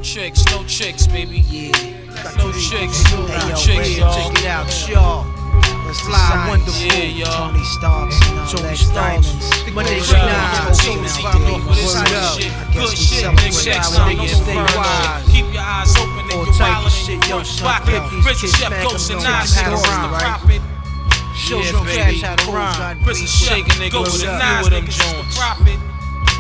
chicks, baby. Yeah. No chicks, no chicks, y'all. Check it out, y'all. Let's fly wonderful. Yeah, y'all. Tony Starks and all Tony that Starks. diamonds. Money They shine, recognize Tony me Starks now. off of this Word good up. shit. I guess Good we shit, celebrate big checks, when I'm niggas no stay further. wise. Keep your eyes open and All your type of wallet shit, in yo, your son. pocket. These Rich kids chef back ghosts up and north, nonsense, had a the rhyme, right? profit. Shows Yeah, them baby. cats how to rhyme. Rich shake a nigga with a few of them Jones.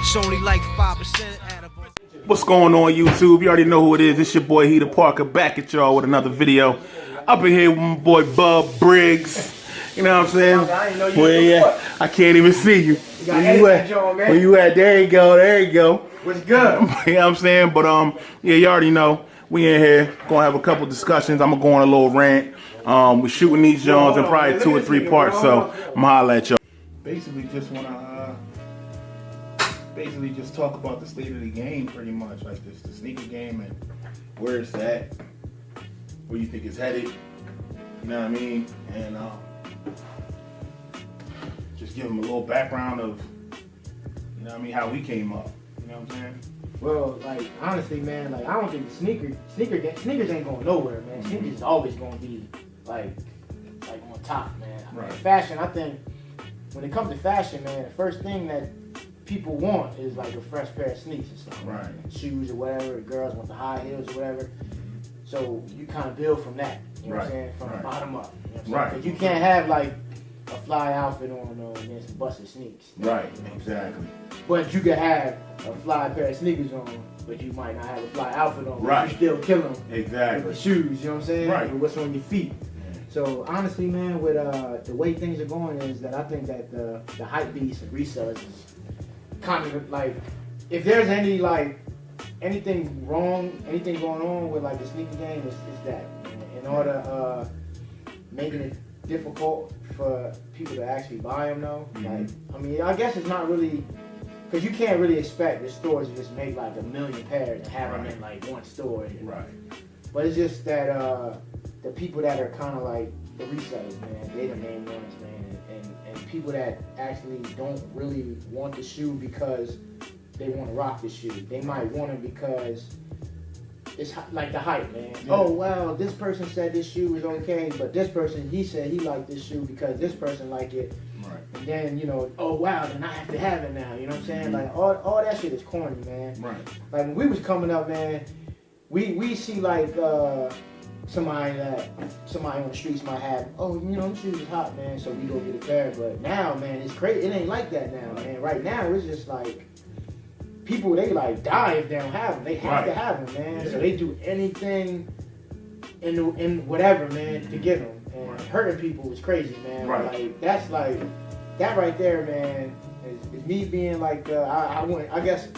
It's only like 5% out of them. What's going on YouTube? You already know who it is. It's your boy Heater Parker back at y'all with another video. Up in here with my boy Bub Briggs. You know what I'm saying? I didn't know you Where you at? I can't even see you. got Where you editing, at? John, man. Where you at? There you go. There you go. What's good? You know what I'm saying? But yeah, you already know. We in here gonna have a couple discussions. I'm gonna go on a little rant. We're shooting these Jones in probably 2 or 3 parts, so I'm gonna holler at y'all. Basically, just wanna just talk about the state of the game, pretty much, like this, the sneaker game and where it's at, where you think it's headed. You know what I mean? And just give them a little background of, you know what I mean, how we came up. You know what I'm saying? Well, like honestly, man, like I don't think the sneakers ain't going nowhere, man. Sneakers is always gonna be like on top, man. Right. Fashion, I think when it comes to fashion, man, the first thing that people want is like a fresh pair of sneakers or something. Right. Shoes or whatever. The girls want the high heels or whatever. So you kind of build from that. You know what I'm saying? From the bottom up. You know what I'm saying? Right. 'Cause you can't have like a fly outfit on and then some busted sneaks. Right, exactly. But you could have a fly pair of sneakers on, but you might not have a fly outfit on. Right. But you still kill them Exactly. with the shoes, you know what I'm saying? Right. With what's on your feet. So honestly, man, with the way things are going is that I think that the hype beast and resellers is kind of like, if there's any like anything wrong, anything going on with like the sneaker game, it's that. In order making it difficult for people to actually buy them though. Like, I mean, I guess it's not really, because you can't really expect the stores to just make like 1 million pairs and have them in like one store. Right. But it's just that the people that are kind of like the resellers, man, they the main ones, man, and people that actually don't really want the shoe because they want to rock the shoe. They might want it because it's like the hype, man. Yeah. Oh, well, this person said this shoe is okay, but this person, he said he liked this shoe because this person liked it. Right. And then, you know, oh, wow, then I have to have it now. You know what I'm saying? Like, all that shit is corny, man. Right. Like, when we was coming up, man, we see, like, somebody on the streets might have, oh, you know, them shoes is hot, man, so we go get a pair. But now, man, it's crazy. It ain't like that now, man. Right now, it's just like, people, they like die if they don't have them. They have to have them, man. Yeah. So they do anything in whatever, man, to get them. And hurting people is crazy, man. Right. Like, that's like, that right there, man, is me being like, I guess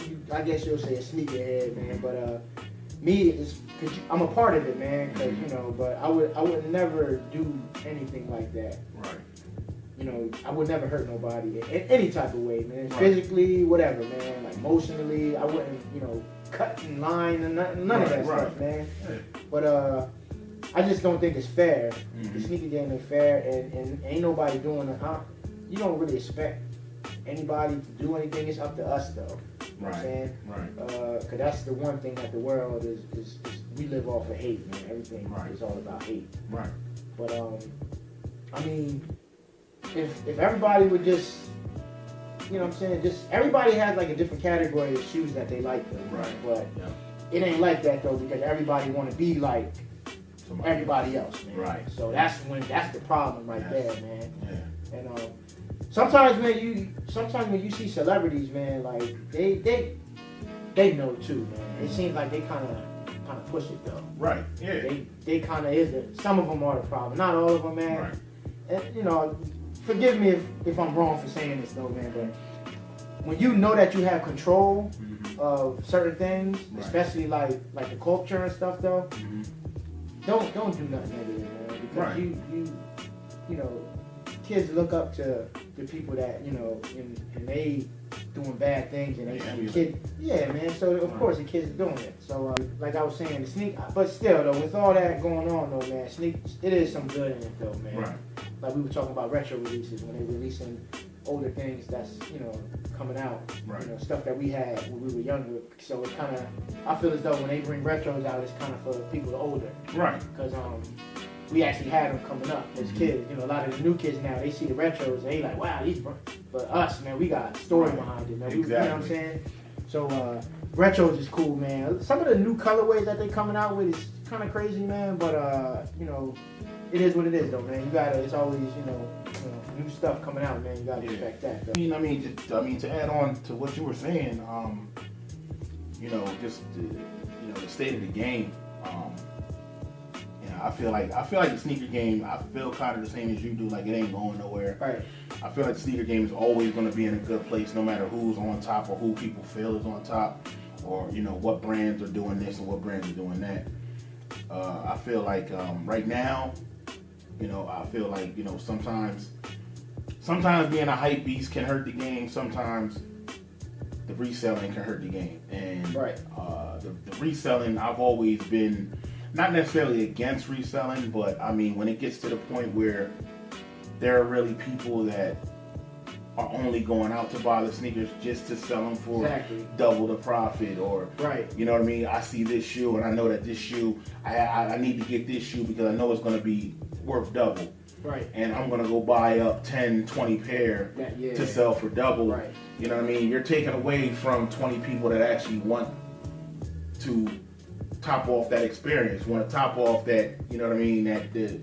you'll say a sneakerhead, man. But me is, cause I'm a part of it, man. Cause you know, but I would never do anything like that. Right. You know, I would never hurt nobody in any type of way, man. Right. Physically, whatever, man. Like emotionally, I wouldn't, you know, cut in line and none of that stuff, man. Right. But I just don't think it's fair. The sneaker game ain't fair, and ain't nobody doing it. You don't really expect anybody to do anything. It's up to us, though. You know what I'm saying? Right. Because that's the one thing that the world is we live off of hate, man. Everything is all about hate. Right. But I mean, if everybody would just, you know what I'm saying, just everybody has like a different category of shoes that they like though. Right. But it ain't like that though, because everybody want to be like everybody else, man. Right. So that's the problem right there, man. Yeah. And sometimes when you see celebrities, man, like they know too, man. It seems like they kind of push it though. Right. Yeah. They kind of some of them are the problem, not all of them, man. Right. And, you know, forgive me if I'm wrong for saying this though, man, but when you know that you have control of certain things, especially like the culture and stuff though, don't do nothing negative, man, because you know, kids look up to the people that, you know, and they doing bad things, and the kid, man. So of course the kids are doing it. So like I was saying, the sneak, but still though, with all that going on though, man, it is some good in it though, man. Right. Like we were talking about retro releases when they releasing older things that's, you know, coming out. Right. You know, stuff that we had when we were younger. So it's kind of, I feel as though when they bring retros out, it's kind of for people older. Right. Because we actually had them coming up as kids. You know, a lot of the new kids now, they see the retros, they like, wow, these. But us, man, we got story behind it, man. Exactly. You know what I'm saying? So retros is cool, man. Some of the new colorways that they coming out with is kind of crazy, man. But you know, it is what it is, though, man. You gotta. It's always, you know, new stuff coming out, man. You gotta respect that. Though. I mean, to add on to what you were saying, you know, just the state of the game. You know, I feel like the sneaker game. I feel kind of the same as you do. Like it ain't going nowhere. Right. I feel like the sneaker game is always going to be in a good place, no matter who's on top or who people feel is on top, or you know what brands are doing this and what brands are doing that. I feel like right now, you know, I feel like, you know, sometimes being a hype beast can hurt the game. Sometimes the reselling can hurt the game. And the reselling, I've always been not necessarily against reselling, but I mean, when it gets to the point where there are really people that are only going out to buy the sneakers just to sell them for double the profit, or you know what I mean? I see this shoe and I know that this shoe, I need to get this shoe because I know it's going to be worth double. Right. And I'm going to go buy up 10, 20 pair to sell for double. Right. You know what I mean? You're taking away from 20 people that actually want to top off that experience, want to top off that, you know what I mean, that the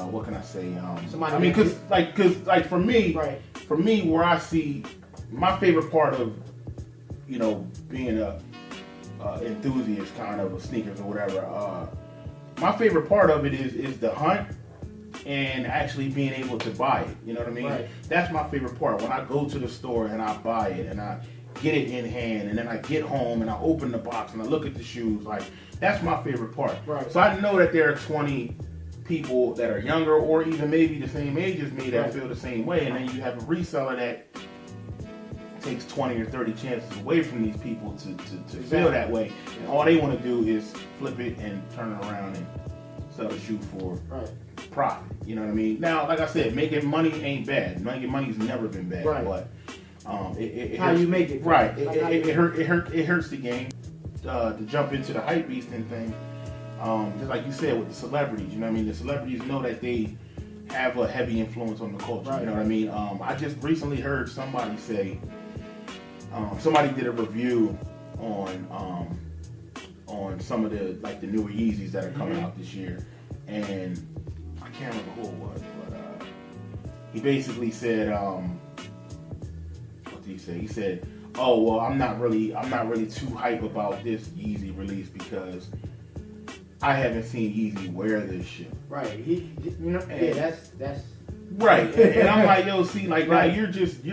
what can I say? I mean, cause for me, where I see my favorite part of, you know, being a enthusiast kind of sneakers or whatever, my favorite part of it is the hunt and actually being able to buy it. You know what I mean? Right. That's my favorite part. When I go to the store and I buy it and I get it in hand and then I get home and I open the box and I look at the shoes, like that's my favorite part. Right. So I know that there are 20 people that are younger or even maybe the same age as me that feel the same way, and then you have a reseller that takes 20 or 30 chances away from these people to feel that way, and all they want to do is flip it and turn it around and sell the shoe for profit. You know what I mean? Now, like I said, making money ain't bad. Making money's never been bad, but it how you make it it hurts the game. To jump into the hype beasting thing, just like you said with the celebrities, you know what I mean? The celebrities know that they have a heavy influence on the culture, you know what I mean? I just recently heard somebody say, somebody did a review on some of the like the newer Yeezys that are coming out this year, and I can't remember who it was, but he basically said, what did he say? He said, "Oh well, I'm not really too hype about this Yeezy release because I haven't seen Yeezy wear this shit." Right. You know, that's right. And I'm like, yo, see, like now you're just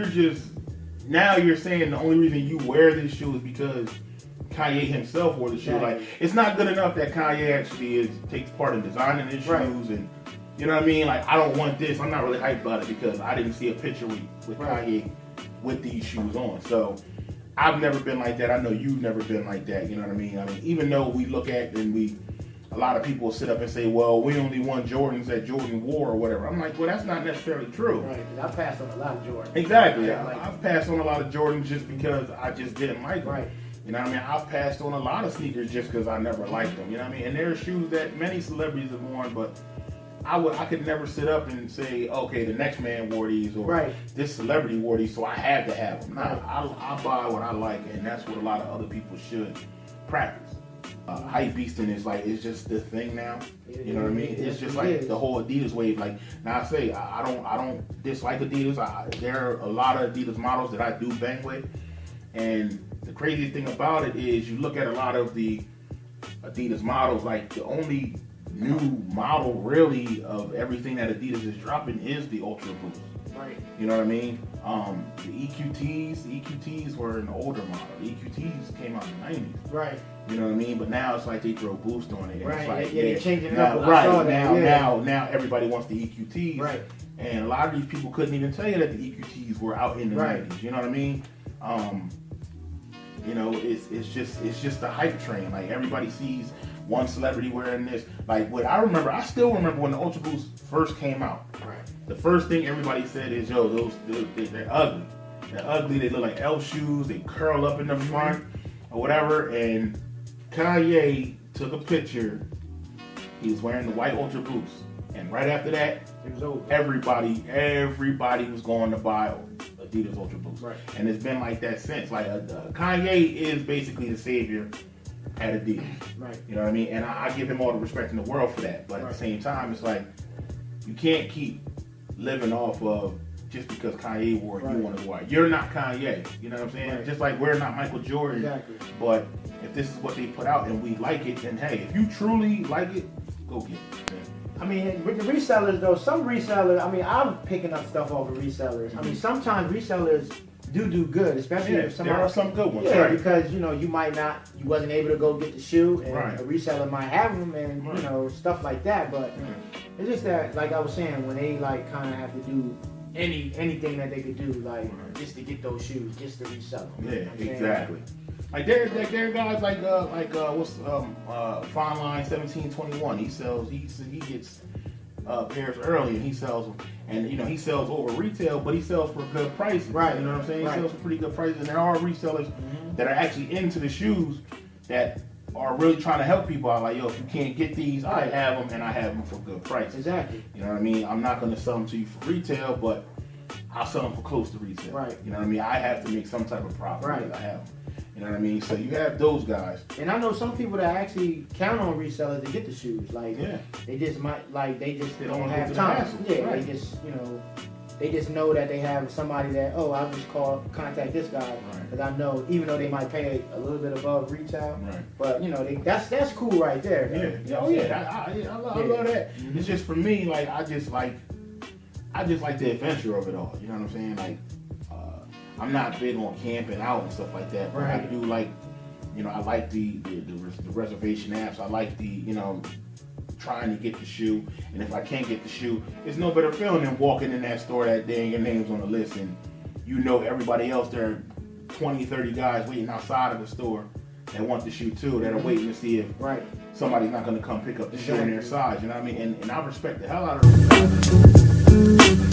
now you're saying the only reason you wear this shoe is because Kanye himself wore the shoe. Like, it's not good enough that Kanye actually takes part in designing his shoes, and you know what I mean? Like, I don't want this. I'm not really hyped about it because I didn't see a picture with Kanye with these shoes on. So I've never been like that. I know you've never been like that. You know what I mean? I mean, even though we look at and a lot of people sit up and say, well, we only want Jordans that Jordan wore or whatever. I'm like, well, that's not necessarily true. Right, because I passed on a lot of Jordans. Exactly. I've passed on a lot of Jordans just because I just didn't like them. Right. You know what I mean? I've passed on a lot of sneakers just because I never liked them. You know what I mean? And there are shoes that many celebrities have worn, but I could never sit up and say, okay, the next man wore these or this celebrity wore these, so I had to have them. Nah, I buy what I like, and that's what a lot of other people should practice. Hype beasting is like, it's just the thing now. You know what I mean? It's just like the whole Adidas wave. Like, now I say I don't dislike Adidas. There are a lot of Adidas models that I do bang with, and the craziest thing about it is you look at a lot of the Adidas models, like the only new model really of everything that Adidas is dropping is the Ultra Boost. Right. You know what I mean? The EQTs were an older model. The EQTs came out in the 90s. Right. You know what I mean? But now it's like they throw Boost on it. Right. It's like, they're changing it now, up. Right. Now everybody wants the EQTs. Right. And a lot of these people couldn't even tell you that the EQTs were out in the 90s. You know what I mean? You know, it's just the hype train. Like, everybody sees one celebrity wearing this. Like, I still remember when the Ultra Boost first came out. Right. the first thing everybody said is, yo, they're ugly. They're ugly. They look like elf shoes. They curl up in the front or whatever. And Kanye took a picture. He was wearing the white Ultra Boost. And right after that, It was over. everybody was going to buy Adidas Ultra Boost. Right. And it's been like that since. Like Kanye is basically the savior at Adidas. Right. You know what I mean? And I give him all the respect in the world for that. But at the same time, it's like you can't keep living off of just because Kanye wore it, you want to wear it. You're not Kanye. You know what I'm saying? Right. Just like we're not Michael Jordan. Exactly. But if this is what they put out and we like it, then hey, if you truly like it, go get it. I mean, with the resellers though, some resellers, I mean, I'm picking up stuff off of resellers. I mean, sometimes resellers do good, especially if somebody. There are some good ones. Yeah, Right. because you wasn't able to go get the shoe, and Right. a reseller might have them, and Right. stuff like that. But it's just that, like I was saying, when they like kind of have to do anything that they could do, like just to get those shoes, just to resell them. Yeah, You know what I'm saying? exactly. Like there are guys like what's Fine Line 1721. He gets pairs early and he sells them, and he sells over retail, but he sells for good prices. Right. You know what I'm saying? Right. He sells for pretty good prices, and there are resellers that are actually into the shoes that are really trying to help people out. Like, yo, if you can't get these, I have them, and I have them for good prices. Exactly. You know what I mean? I'm not going to sell them to you for retail, but I'll sell them for close to retail. Right. You know what I mean? I have to make some type of profit. Right. Because I have them. You know what I mean? So you have those guys. And I know some people that actually count on resellers to get the shoes. Like, Yeah. they just might, like, they just They don't don't have go through the time. hassle. Yeah, Right. they just, they just know that they have somebody that, I'll just contact this guy. Right. Because I know, even though they might pay a little bit above retail, Right. but, that's cool right there. Yeah. You know Oh what I'm yeah. saying? I love that. It's just for me, like I just like the adventure of it all. You know what I'm saying? Like I'm not big on camping out and stuff like that. But I Right. do like, I like the reservation apps. I like the, trying to get the shoe. And if I can't get the shoe, it's no better feeling than walking in that store that day and your name's on the list and everybody else there are 20, 30 guys waiting outside of the store that want the shoe too, that are waiting to see if Right. somebody's not going to come pick up the shoe in their Exactly. size. You know what I mean? And I respect the hell out of them.